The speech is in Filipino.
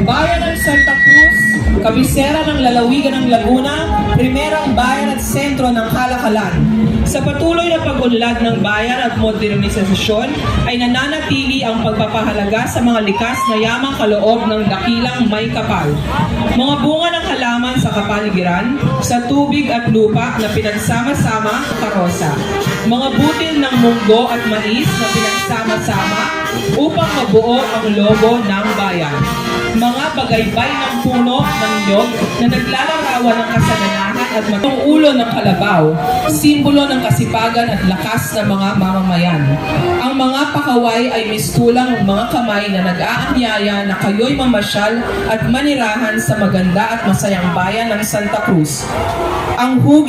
Bayan ng Santa Cruz, kabisera ng lalawigan ng Laguna, primerang bayan at sentro ng kalakalan. Sa patuloy na pag-unlad ng bayan at modernisasyon ay nananatili ang pagpapahalaga sa mga likas na yamang kaloob ng dakilang may kapal. Mga bunga ng halaman sa kapaligiran, sa tubig at lupa na pinagsama-sama karosa. Mga butil ng munggo at mais na pinagsama-sama upang mabuo ang logo ng bayan. Mga bagaybay ng puno ng nyog na naglalarawan ng kasaganahan at matong ulo ng kalabaw, simbolo ng kasipagan at lakas ng mga mamamayan. Ang mga pakaway ay mistulang ng mga kamay na nag-aanyaya na kayo'y mamasyal at manirahan sa maganda at masayang bayan ng Santa Cruz. Ang